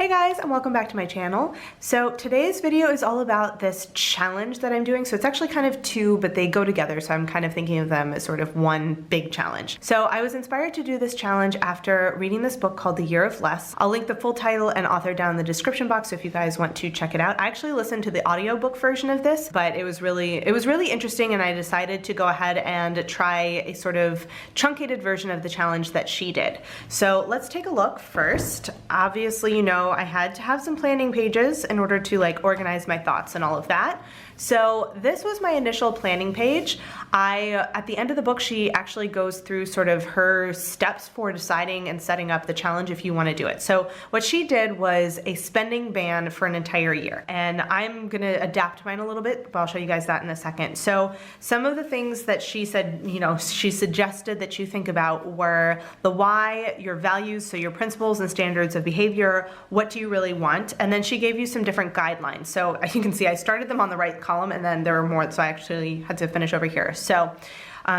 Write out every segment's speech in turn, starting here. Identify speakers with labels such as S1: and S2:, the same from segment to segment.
S1: Hey guys, and welcome back to my channel. So today's video is all about this challenge that I'm doing. So it's actually kind of two, but they go together. So I'm kind of thinking of them as sort of one big challenge. So I was inspired to do this challenge after reading this book called The Year of Less. I'll link the full title and author down in the description box so if you guys want to check it out. I actually listened to the audiobook version of this, but it was really interesting, and I decided to go ahead and try a sort of truncated version of the challenge that she did. So let's take a look first. Obviously, you know, I had to have some planning pages in order to like organize my thoughts and all of that. So this was my initial planning page. At the end of the book, she actually goes through sort of her steps for deciding and setting up the challenge if you want to do it. So what she did was a spending ban for an entire year. And I'm going to adapt mine a little bit, but I'll show you guys that in a second. So some of the things that she said, you know, she suggested that you think about were the why, your values, so your principles and standards of behavior, what do you really want? And then she gave you some different guidelines. So as you can see, I started them on the right column and then there were more, so I actually had to finish over here. So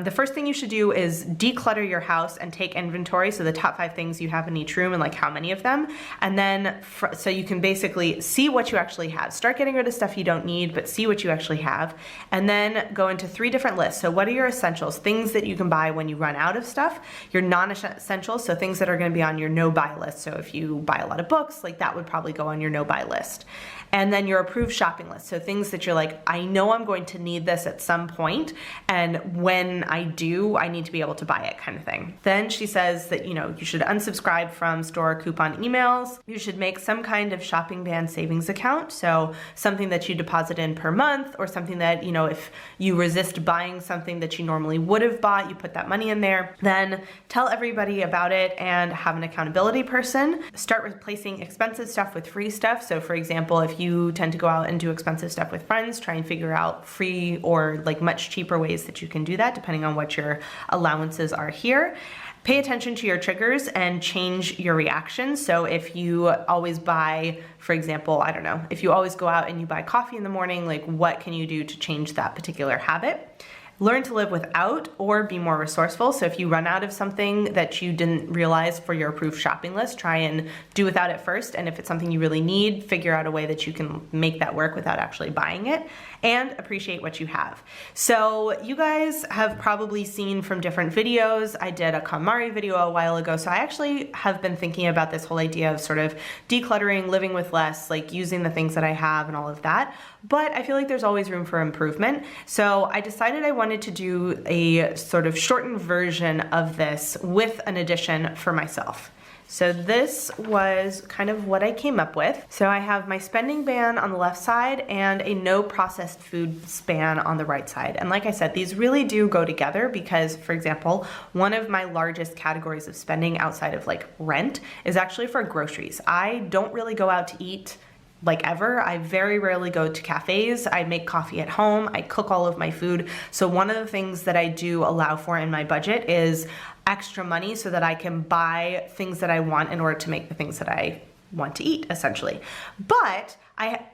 S1: the first thing you should do is declutter your house and take inventory. So the top 5 things you have in each room and like how many of them. And then so you can basically see what you actually have. Start getting rid of stuff you don't need, but see what you actually have. And then go into 3 different lists. So what are your essentials? Things that you can buy when you run out of stuff. Your non-essentials, so things that are going to be on your no-buy list. So if you buy a lot of books, like that would probably go on your no-buy list. And then your approved shopping list. So things that you're like, I know I'm going to need this at some point, and when I do, I need to be able to buy it, kind of thing. Then she says that, you know, you should unsubscribe from store coupon emails. You should make some kind of shopping ban savings account. So something that you deposit in per month, or something that, you know, if you resist buying something that you normally would have bought, you put that money in there. Then tell everybody about it and have an accountability person. Start replacing expensive stuff with free stuff. So for example, if you tend to go out and do expensive stuff with friends, try and figure out free or like much cheaper ways that you can do that depending on what your allowances are here. Pay attention to your triggers and change your reactions. So if you always buy, for example, I don't know, if you always go out and you buy coffee in the morning, like what can you do to change that particular habit? Learn to live without or be more resourceful. So if you run out of something that you didn't realize for your approved shopping list, try and do without it first. And if it's something you really need, figure out a way that you can make that work without actually buying it, and appreciate what you have. So you guys have probably seen from different videos, I did a KonMari video a while ago. So I actually have been thinking about this whole idea of sort of decluttering, living with less, like using the things that I have and all of that. But I feel like there's always room for improvement. So I decided I wanted to do a sort of shortened version of this with an addition for myself. So this was kind of what I came up with. So I have my spending ban on the left side and a no processed foods ban on the right side. And like I said, these really do go together because, for example, one of my largest categories of spending outside of like rent is actually for groceries. I don't really go out to eat like ever. I very rarely go to cafes. I make coffee at home. I cook all of my food. So one of the things that I do allow for in my budget is extra money so that I can buy things that I want in order to make the things that I want to eat, essentially. But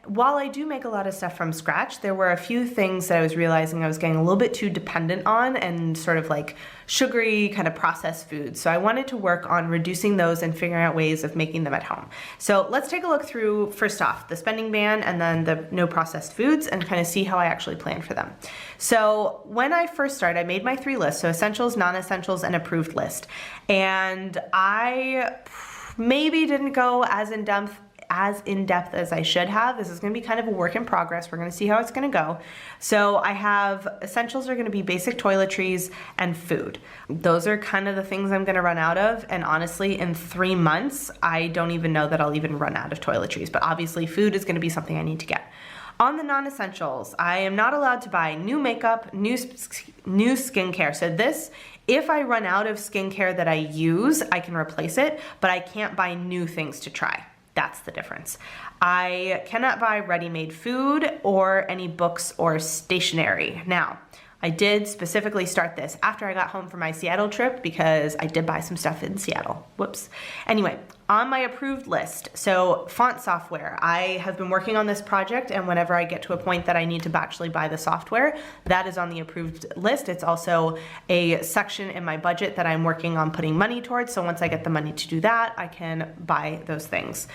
S1: while I do make a lot of stuff from scratch, there were a few things that I was realizing I was getting a little bit too dependent on, and sort of like sugary kind of processed foods. So I wanted to work on reducing those and figuring out ways of making them at home. So let's take a look through, first off, the spending ban and then the no processed foods, and kind of see how I actually plan for them. So when I first started, I made my 3 lists, so essentials, non-essentials, and approved list. And I maybe didn't go as in-depth as I should have. This is going to be kind of a work in progress. We're going to see how it's going to go. So I have essentials are going to be basic toiletries and food. Those are kind of the things I'm going to run out of. And honestly, in 3 months, I don't even know that I'll even run out of toiletries. But obviously, food is going to be something I need to get. On the non-essentials, I am not allowed to buy new makeup, new skincare. So this, if I run out of skincare that I use, I can replace it, but I can't buy new things to try. That's the difference. I cannot buy ready-made food or any books or stationery. Now, I did specifically start this after I got home from my Seattle trip because I did buy some stuff in Seattle. Whoops. Anyway, On my approved list, so font software. I have been working on this project, and whenever I get to a point that I need to actually buy the software, that is on the approved list. It's also a section in my budget that I'm working on putting money towards, so once I get the money to do that, I can buy those things.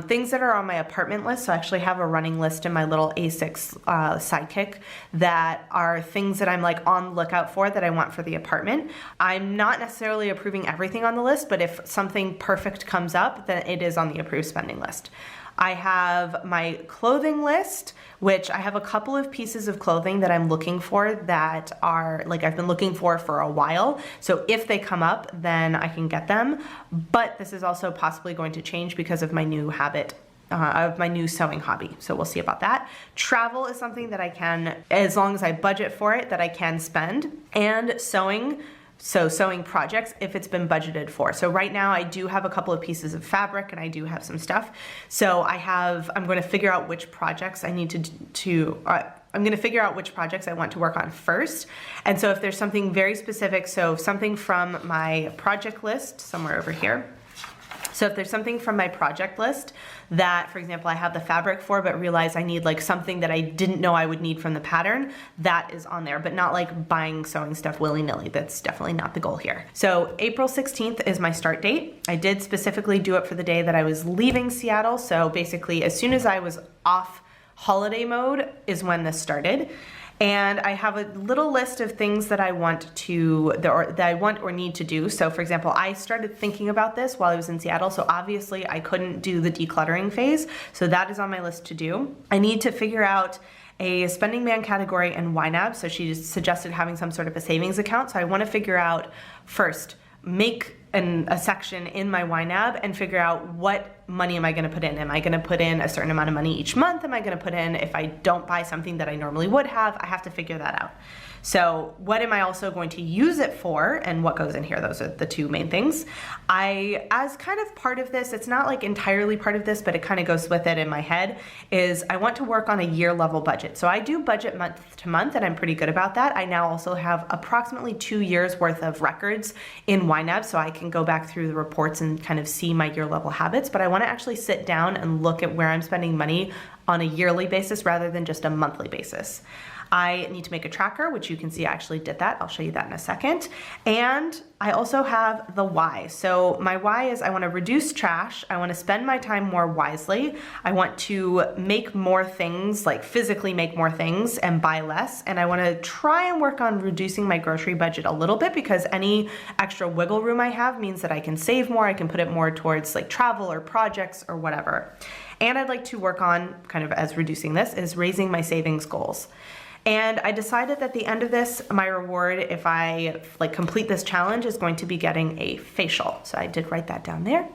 S1: Things that are on my apartment list, so I actually have a running list in my little A6 sidekick that are things that I'm like on the lookout for that I want for the apartment. I'm not necessarily approving everything on the list, but if something perfect comes up, then it is on the approved spending list. I have my clothing list, which I have a couple of pieces of clothing that I'm looking for that are like I've been looking for a while. So if they come up, then I can get them. But this is also possibly going to change because of my new habit of my new sewing hobby. So we'll see about that. Travel is something that I can, as long as I budget for it, that I can spend. And sewing. So sewing projects, if it's been budgeted for. So right now I do have a couple of pieces of fabric and I do have some stuff. So I'm going to figure out which projects I need I'm going to figure out which projects I want to work on first. And so if there's something very specific, so something from my project list, somewhere over here. So if there's something from my project list that, for example, I have the fabric for, but realize I need like something that I didn't know I would need from the pattern, that is on there, but not like buying sewing stuff willy-nilly. That's definitely not the goal here. So April 16th is my start date. I did specifically do it for the day that I was leaving Seattle. So basically as soon as I was off holiday mode is when this started. And I have a little list of things that I want or need to do. So for example, I started thinking about this while I was in Seattle. So obviously I couldn't do the decluttering phase. So that is on my list to do. I need to figure out a spending man category and YNAB. So she suggested having some sort of a savings account. So I want to figure out first, make a section in my YNAB and figure out what money am I going to put in. Am I going to put in a certain amount of money each month? Am I going to put in, if I don't buy something that I normally would have, I have to figure that out. So what am I also going to use it for and what goes in here? Those are the two main things. As kind of part of this, it's not like entirely part of this, but it kind of goes with it in my head, is I want to work on a year level budget. So I do budget month to month and I'm pretty good about that. I now also have approximately 2 years worth of records in YNAB, so I can go back through the reports and kind of see my year level habits, but I want to actually sit down and look at where I'm spending money on a yearly basis rather than just a monthly basis. I need to make a tracker, which you can see I actually did that. I'll show you that in a second. And I also have the why. So my why is I want to reduce trash. I want to spend my time more wisely. I want to make more things, like physically make more things and buy less. And I want to try and work on reducing my grocery budget a little bit because any extra wiggle room I have means that I can save more. I can put it more towards like travel or projects or whatever. And I'd like to work on, kind of as reducing this, is raising my savings goals. And I decided that at the end of this, my reward, if I complete this challenge, is going to be getting a facial. So I did write that down there.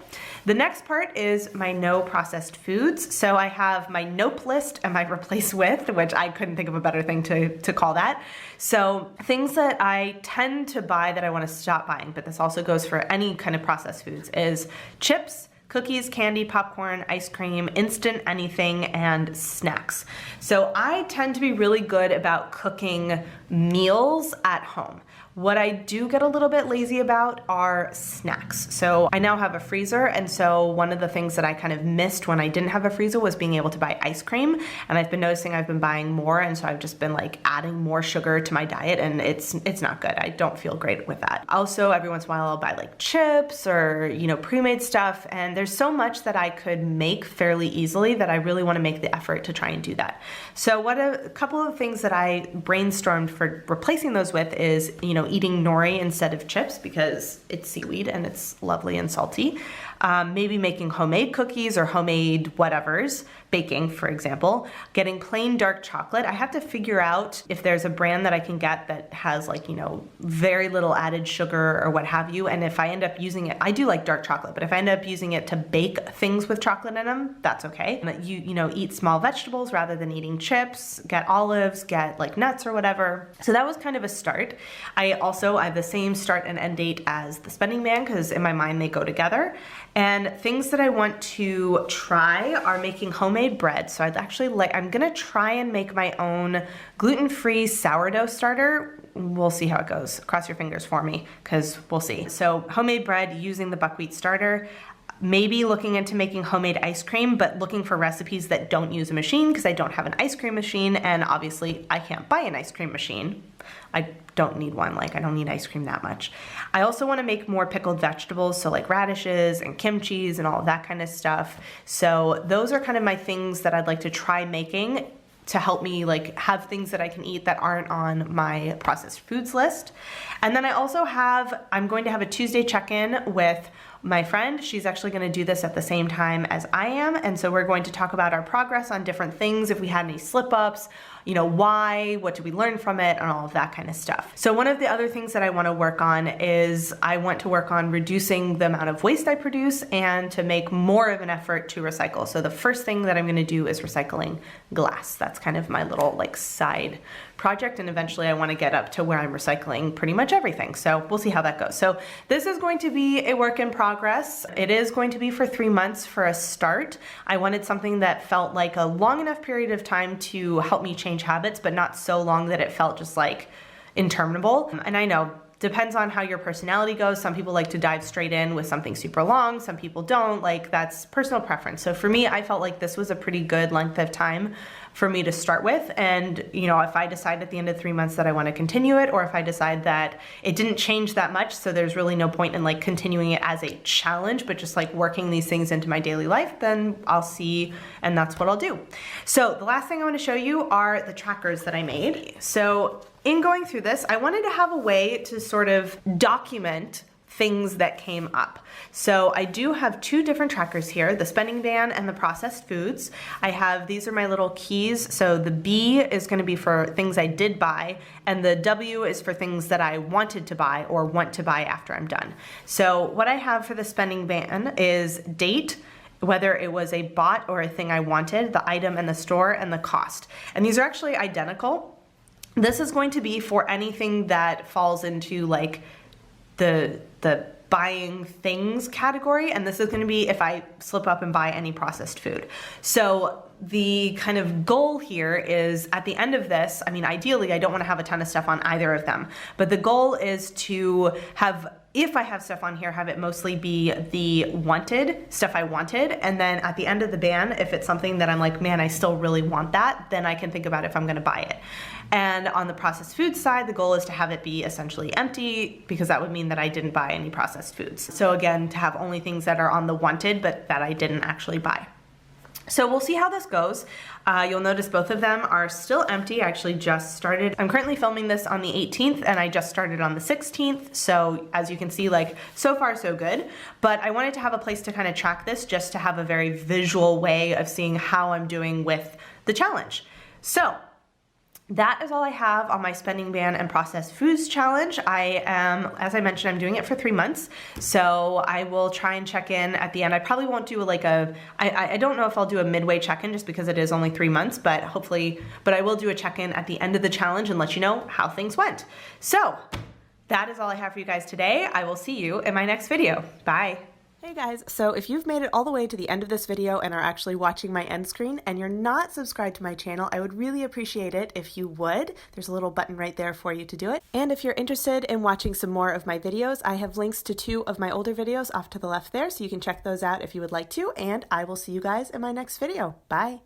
S1: The next part is my no processed foods. So I have my nope list and my replace with, which I couldn't think of a better thing to call that. So things that I tend to buy that I want to stop buying, but this also goes for any kind of processed foods, is chips, cookies, candy, popcorn, ice cream, instant anything, and snacks. So I tend to be really good about cooking meals at home. What I do get a little bit lazy about are snacks. So I now have a freezer, and so one of the things that I kind of missed when I didn't have a freezer was being able to buy ice cream, and I've been noticing I've been buying more, and so I've just been like adding more sugar to my diet, and it's not good. I don't feel great with that. Also, every once in a while I'll buy like chips or, pre-made stuff, and there's so much that I could make fairly easily that I really want to make the effort to try and do that. So a couple of things that I brainstormed for replacing those with is, eating nori instead of chips because it's seaweed and it's lovely and salty. Maybe making homemade cookies or homemade whatevers, baking, for example. Getting plain dark chocolate. I have to figure out if there's a brand that I can get that has very little added sugar or what have you. And if I end up using it, I do like dark chocolate, but if I end up using it to bake things with chocolate in them, that's okay. Eat small vegetables rather than eating chips, get olives, get nuts or whatever. So that was kind of a start. I have the same start and end date as the spending man because in my mind they go together. And things that I want to try are making homemade bread. So I'm gonna try and make my own gluten-free sourdough starter. We'll see how it goes. Cross your fingers for me, because we'll see. So homemade bread using the buckwheat starter. maybe looking into making homemade ice cream, but looking for recipes that don't use a machine because I don't have an ice cream machine, and obviously I can't buy an ice cream machine. I don't need one, like I don't need ice cream that much. I also want to make more pickled vegetables, so like radishes and kimchis and all of that kind of stuff. So those are kind of my things that I'd like to try making to help me like have things that I can eat that aren't on my processed foods list. And then I also I'm going to have a Tuesday check-in with my friend. She's actually going to do this at the same time as I am, and so we're going to talk about our progress on different things, if we had any slip-ups, you know, why, what did we learn from it, and all of that kind of stuff. So one of the other things that I want to work on is I want to work on reducing the amount of waste I produce and to make more of an effort to recycle. So the first thing that I'm going to do is recycling glass. That's kind of my little like side project, and eventually I want to get up to where I'm recycling pretty much everything. So we'll see how that goes. So this is going to be a work in progress. It is going to be for 3 months for a start. I wanted something that felt like a long enough period of time to help me change habits, but not so long that it felt just like interminable. And I know, depends on how your personality goes. Some people like to dive straight in with something super long. Some people don't. Like, that's personal preference. So for me, I felt like this was a pretty good length of time for me to start with. And, you know, if I decide at the end of 3 months that I want to continue it, or if I decide that it didn't change that much, so there's really no point in like continuing it as a challenge, but just like working these things into my daily life, then I'll see, and that's what I'll do. So the last thing I want to show you are the trackers that I made. So in going through this, I wanted to have a way to sort of document things that came up. So I do have 2 different trackers here, the spending ban and the processed foods. These are my little keys. So the B is going to be for things I did buy, and the W is for things that I wanted to buy or want to buy after I'm done. So what I have for the spending ban is date, whether it was a bought or a thing I wanted, the item and the store, and the cost. And these are actually identical. This is going to be for anything that falls into like the buying things category, and this is going to be if I slip up and buy any processed food. So the kind of goal here is at the end of this, I mean, ideally I don't want to have a ton of stuff on either of them, but the goal is to have, if I have stuff on here, have it mostly be the wanted, stuff I wanted, and then at the end of the ban, if it's something that I'm like, man, I still really want that, then I can think about if I'm going to buy it. And on the processed food side, the goal is to have it be essentially empty, because that would mean that I didn't buy any processed foods. So again, to have only things that are on the wanted, but that I didn't actually buy. So we'll see how this goes. You'll notice both of them are still empty. I actually just started. I'm currently filming this on the 18th, and I just started on the 16th. So as you can see, like, so far so good. But I wanted to have a place to kind of track this, just to have a very visual way of seeing how I'm doing with the challenge. So that is all I have on my spending ban and processed foods challenge. As I mentioned, I'm doing it for 3 months. So I will try and check in at the end. I probably won't do like I don't know if I'll do a midway check-in just because it is only 3 months, but I will do a check-in at the end of the challenge and let you know how things went. So that is all I have for you guys today. I will see you in my next video. Bye. Hey guys, so if you've made it all the way to the end of this video and are actually watching my end screen and you're not subscribed to my channel, I would really appreciate it if you would. There's a little button right there for you to do it. And if you're interested in watching some more of my videos, I have links to 2 of my older videos off to the left there, so you can check those out if you would like to, and I will see you guys in my next video. Bye!